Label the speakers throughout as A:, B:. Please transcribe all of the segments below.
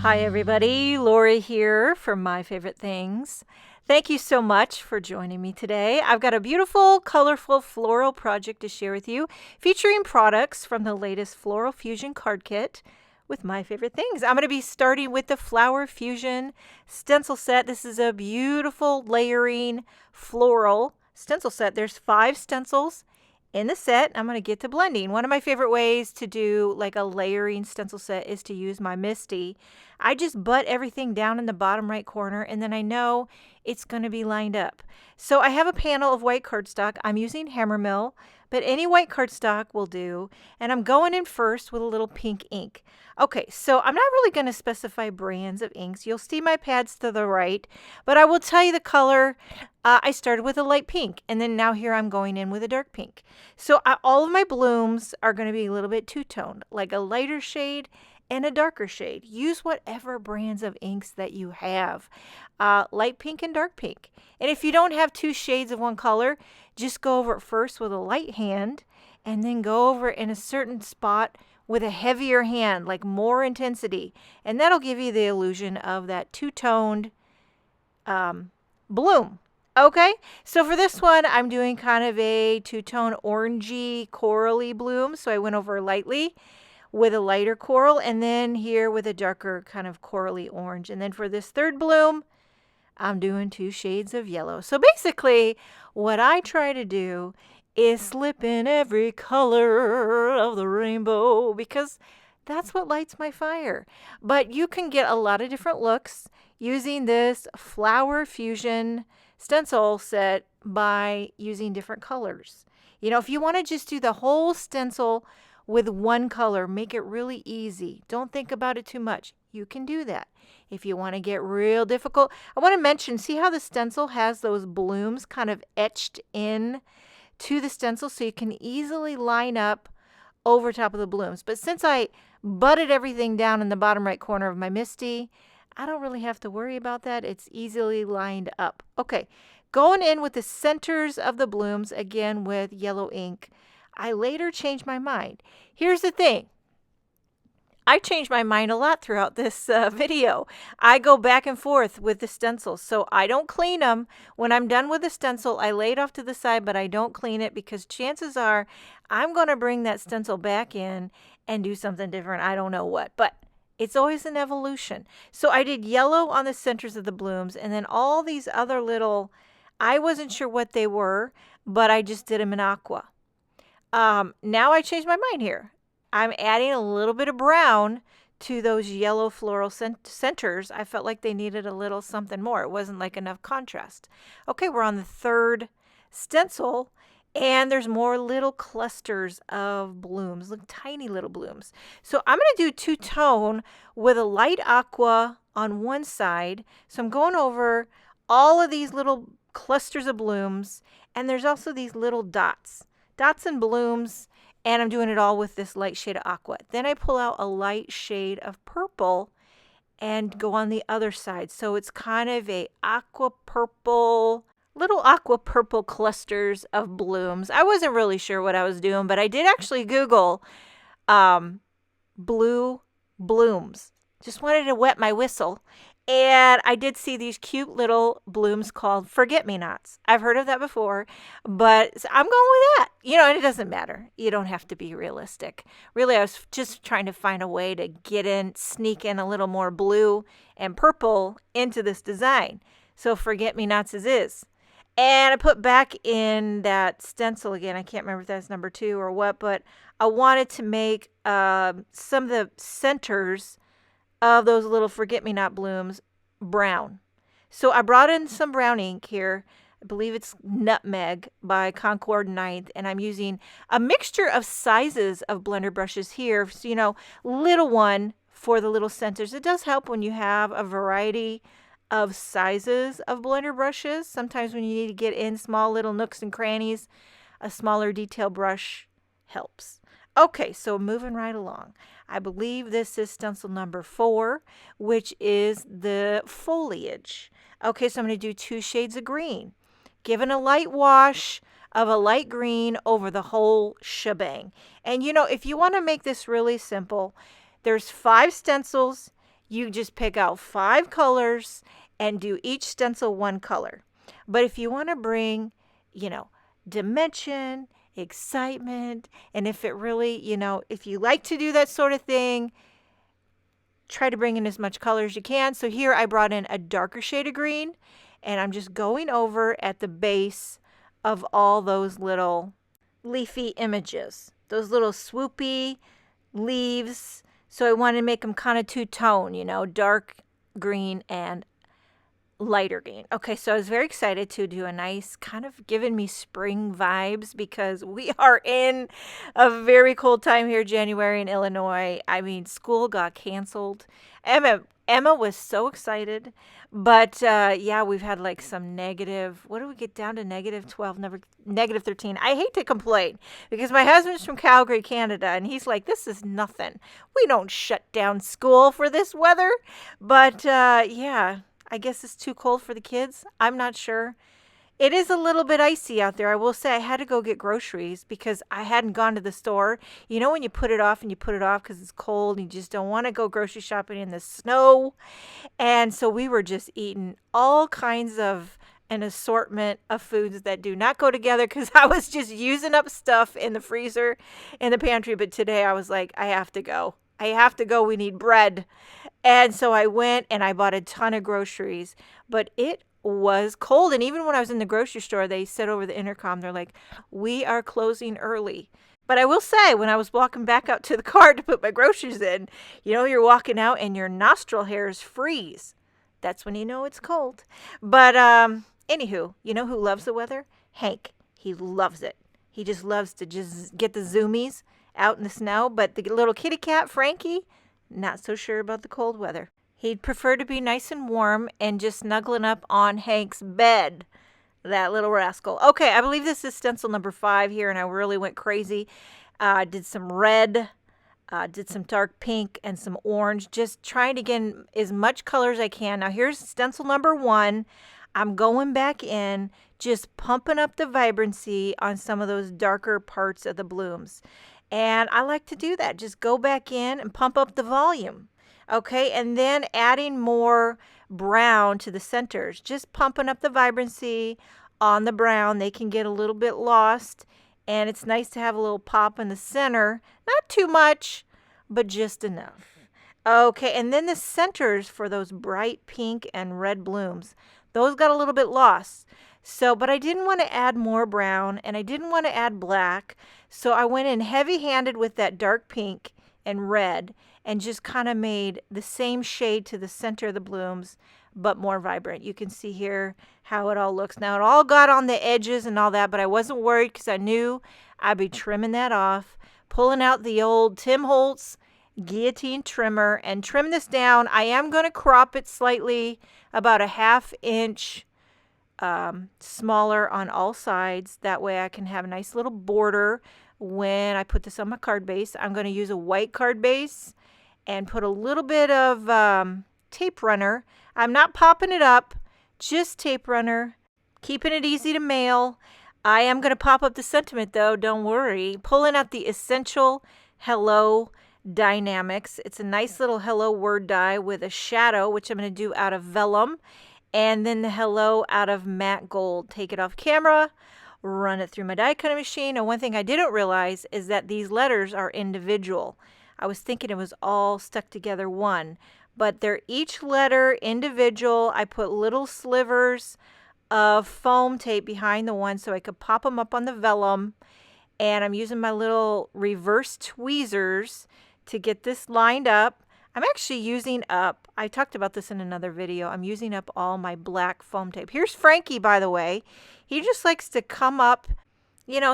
A: Hi everybody, Lori here from My Favorite Things. Thank you so much for joining me today. I've got a beautiful, colorful floral project to share with you featuring products from the latest Floral Fusion card kit with My Favorite Things. I'm going to be starting with the Flower Fusion stencil set. This is a beautiful layering floral stencil set. There's 5 stencils in the set. I'm going to get to blending. One of my favorite ways to do like a layering stencil set is to use my Misty. I just butt everything down in the bottom right corner and then I know it's going to be lined up. So I have a panel of white cardstock. I'm using Hammermill, but any white cardstock will do. And I'm going in first with a little pink ink. Okay, so I'm not really going to specify brands of inks. You'll see my pads to the right, but I will tell you the color. I started with a light pink, and then now here I'm going in with a dark pink. So all of my blooms are going to be a little bit two-toned, like a lighter shade and a darker shade. Use whatever brands of inks that you have, light pink and dark pink. And if you don't have 2 shades of one color, just go over it first with a light hand, and then go over in a certain spot with a heavier hand, like more intensity. And that'll give you the illusion of that two-toned bloom. Okay, so for this one, I'm doing kind of a two-tone orangey, corally bloom. So I went over lightly with a lighter coral, and then here with a darker kind of corally orange. And then for this third bloom, I'm doing 2 shades of yellow. So basically, what I try to do is slip in every color of the rainbow because that's what lights my fire. But you can get a lot of different looks using this Flower Fusion stencil set by using different colors. You know, if you want to just do the whole stencil with one color, make it really easy. Don't think about it too much. You can do that. If you want to get real difficult, I want to mention, see how the stencil has those blooms kind of etched in to the stencil so you can easily line up over top of the blooms. But since I butted everything down in the bottom right corner of my Misty, I don't really have to worry about that. It's easily lined up. Okay, going in with the centers of the blooms, again with yellow ink. I later changed my mind. Here's the thing. I changed my mind a lot throughout this video. I go back and forth with the stencils, so I don't clean them. When I'm done with the stencil, I lay it off to the side, but I don't clean it because chances are I'm going to bring that stencil back in and do something different. I don't know what, but it's always an evolution. So I did yellow on the centers of the blooms, and then all these other little, I wasn't sure what they were, but I just did them in aqua. Now I changed my mind here. I'm adding a little bit of brown to those yellow floral centers. I felt like they needed a little something more. It wasn't like enough contrast. Okay, we're on the 3rd stencil, and there's more little clusters of blooms, like tiny little blooms. So I'm going to do two-tone with a light aqua on one side. So I'm going over all of these little clusters of blooms, and there's also these little dots and blooms. And I'm doing it all with this light shade of aqua. Then I pull out a light shade of purple and go on the other side. So it's kind of a aqua purple, little aqua purple clusters of blooms. I wasn't really sure what I was doing, but I did actually Google blue blooms. Just wanted to wet my whistle. And I did see these cute little blooms called forget-me-nots. I've heard of that before, but I'm going with that. You know, and it doesn't matter. You don't have to be realistic. Really, I was just trying to find a way to sneak in a little more blue and purple into this design. So forget-me-nots is. And I put back in that stencil again. I can't remember if that's number 2 or what, but I wanted to make some of the centers of those little forget-me-not blooms brown. So I brought in some brown ink here. I believe it's Nutmeg by Concord 9th, and I'm using a mixture of sizes of blender brushes here. So, you know, little one for the little centers. It does help when you have a variety of sizes of blender brushes. Sometimes when you need to get in small little nooks and crannies, a smaller detail brush helps. Okay, so moving right along. I believe this is stencil number 4, which is the foliage. Okay, so I'm going to do 2 shades of green. Giving a light wash of a light green over the whole shebang. And you know, if you want to make this really simple, there's 5 stencils. you just pick out 5 colors and do each stencil one color. But if you want to bring, you know, dimension, excitement, and if it really, if you like to do that sort of thing, try to bring in as much color as you can. So here I brought in a darker shade of green, and I'm just going over at the base of all those little leafy images, those little swoopy leaves. So I wanted to make them kind of two-tone, dark green and lighter green. Okay, so I was very excited to do a nice kind of giving me spring vibes because we are in a very cold time here, January in Illinois. I mean, school got canceled. Emma was so excited, but yeah, we've had like some negative. What do we get down to? -12, negative 13. I hate to complain because my husband's from Calgary, Canada, and he's like, "This is nothing. We don't shut down school for this weather." But yeah. I guess it's too cold for the kids. I'm not sure. It is a little bit icy out there. I will say I had to go get groceries because I hadn't gone to the store. You know when you put it off and you put it off because it's cold and you just don't want to go grocery shopping in the snow. And so we were just eating all kinds of an assortment of foods that do not go together because I was just using up stuff in the freezer, in the pantry. But today I was like, I have to go. I have to go. We need bread. And so I went and I bought a ton of groceries, but it was cold. And even when I was in the grocery store, they said over the intercom, they're like, "We are closing early." But I will say, when I was walking back out to the car to put my groceries in, you're walking out and your nostril hairs freeze. That's when you know it's cold. But anywho, you know who loves the weather? Hank. He loves it. He just loves to just get the zoomies out in the snow. But the little kitty cat, Frankie, not so sure about the cold weather. He'd prefer to be nice and warm and just snuggling up on Hank's bed. That little rascal. Okay, I believe this is stencil number 5 here, and I really went crazy. Did some red, did some dark pink, and some orange. Just trying to get as much color as I can. Now here's stencil number 1. I'm going back in, just pumping up the vibrancy on some of those darker parts of the blooms. And I like to do that. Just go back in and pump up the volume. Okay, and then adding more brown to the centers. Just pumping up the vibrancy on the brown. They can get a little bit lost. And it's nice to have a little pop in the center. Not too much, but just enough. Okay, and then the centers for those bright pink and red blooms. Those got a little bit lost. So, but I didn't want to add more brown and I didn't want to add black. So I went in heavy-handed with that dark pink and red and just kind of made the same shade to the center of the blooms, but more vibrant. You can see here how it all looks. Now it all got on the edges and all that, but I wasn't worried because I knew I'd be trimming that off, pulling out the old Tim Holtz guillotine trimmer and trim this down. I am going to crop it slightly, about a 1/2 inch smaller on all sides. That way I can have a nice little border when I put this on my card base. I'm going to use a white card base and put a little bit of tape runner. I'm not popping it up, just tape runner, keeping it easy to mail. I am going to pop up the sentiment though, don't worry. Pulling out the Essential Hello Dynamics. It's a nice little hello word die with a shadow, which I'm going to do out of vellum. And then the hello out of matte gold. Take it off camera, run it through my die cutting machine. And one thing I didn't realize is that these letters are individual. I was thinking it was all stuck together one, but they're each letter individual. I put little slivers of foam tape behind the one so I could pop them up on the vellum. And I'm using my little reverse tweezers to get this lined up. I'm actually using up, I talked about this in another video, I'm using up all my black foam tape. Here's Frankie, by the way. He just likes to come up,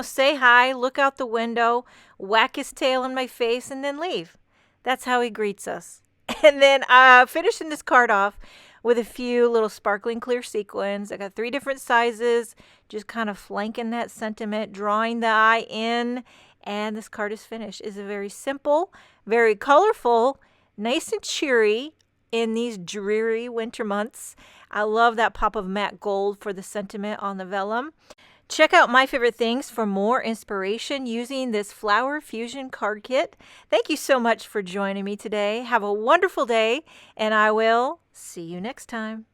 A: say hi, look out the window, whack his tail in my face, and then leave. That's how he greets us. And then finishing this card off with a few little sparkling clear sequins. I got 3 different sizes, just kind of flanking that sentiment, drawing the eye in, and this card is finished. It's a very simple, very colorful, nice and cheery in these dreary winter months. I love that pop of matte gold for the sentiment on the vellum. Check out My Favorite Things for more inspiration using this Flower Fusion card kit. Thank you so much for joining me today. Have a wonderful day, and I will see you next time.